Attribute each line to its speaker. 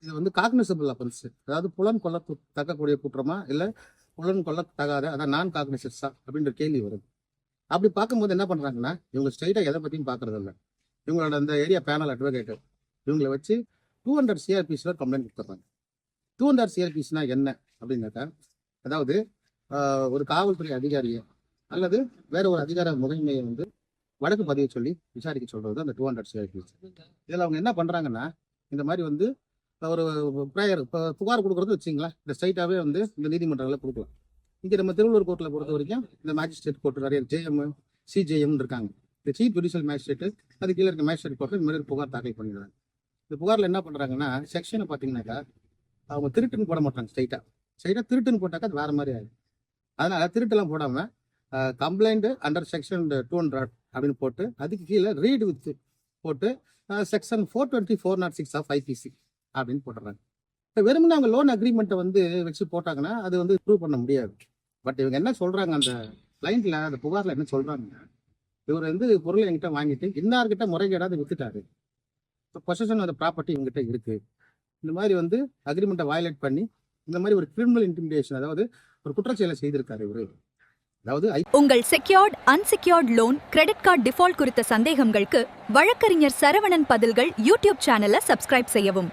Speaker 1: இது வந்து cognisable offence, அதாவது புலன் கொள்ள தக்கக்கூடிய குற்றமா இல்ல புலன் கொள்ள தகாத, அதான் நான் காக்னிசஸா அப்படின்ற கேள்வி வருது. அப்படி பார்க்கும்போது என்ன பண்றாங்கன்னா, இவங்க ஸ்ட்ரைட்டா எதை பத்தியும் பாக்குறது இல்லை. இவங்களோட அந்த ஏரியா பேனல் அட்வொகேட் இவங்களை வச்சு 200 சிஆர்பிஸ்ல கம்ப்ளைண்ட் கொடுத்துட்றாங்க. 200 சிஆர்பிஸ்னா என்ன அப்படின்னாக்கா, அதாவது ஒரு காவல்துறை அதிகாரியை அல்லது வேற ஒரு அதிகார முறைமையை வந்து வழக்கு பதிவு சொல்லி விசாரிக்க சொல்றது அந்த 200 சிஆர்பிஸ். இதில் அவங்க என்ன பண்றாங்கன்னா, இந்த மாதிரி வந்து ஒரு ப்ரேயர் புகார் கொடுக்குறது வச்சிங்களேன், இந்த ஸ்ட்ரைட்டாகவே வந்து இந்த நீதிமன்றங்களில் கொடுக்கலாம். இங்கே நம்ம திருவள்ளூர் கோர்ட்டில் பொறுத்த வரைக்கும் இந்த மேஜிஸ்ட்ரேட் கோர்ட் நிறைய ஜேஎம் சிஜேஎம் இருக்காங்க. இந்த சீஃப் ஜுடிஷியல் மேஜிஸ்ட்ரேட் அது கீழே இருக்க மேஜிஸ்ட்ரேட் கோர்ட்டில் இந்த மாதிரி புகார் தாக்கல் பண்ணிடுறாங்க. இந்த புகாரில் என்ன பண்ணுறாங்கன்னா, செக்ஷனை பார்த்தீங்கன்னாக்கா அவங்க திருட்டுன்னு போட மாட்டாங்க. ஸ்ட்ரைட்டாக திருட்டுன்னு போட்டாக்கா அது வேற மாதிரி ஆகும். அதனால திருட்டெல்லாம் போடாமல் கம்ப்ளைண்ட் அண்டர் செக்ஷன் 200 அப்படின்னு போட்டு அதுக்கு கீழே ரீட் வித் போட்டு செக்ஷன் 420 406 ஆஃப் ஐபிசி அப்படின்னு போட்டுறாங்க. இப்போ வெறுமனே அவங்க லோன் அக்ரிமெண்ட்டை வந்து வச்சு போட்டாங்கன்னா அது வந்து ப்ரூவ் பண்ண முடியாது. பட் இவங்க என்ன சொல்றாங்க, அந்த கிளைண்ட்ல அந்த புகார்ல என்ன சொல்றாங்கன்னா, இவர் வந்து பொருளை என்கிட்ட வாங்கிட்டு இன்னார்கிட்ட முறைகேடாது வித்துட்டாரு, இப்போ பொசஷன் ஆஃப் ப்ராப்பர்ட்டி இவங்ககிட்ட இருக்கு, இந்த மாதிரி வந்து அக்ரிமெண்ட்டை வயலேட் பண்ணி இந்த மாதிரி ஒரு கிரிமினல் இன்டிமிடேஷன், அதாவது ஒரு குற்றச்செயலை செய்திருக்காரு இவரு. அதாவது
Speaker 2: உங்கள் secured unsecured loan credit card default குறித்த சந்தேகங்களுக்கு வழக்கறிஞர் சரவணன் பதில்கள் யூடியூப் சேனலை சப்ஸ்கிரைப் செய்யவும்.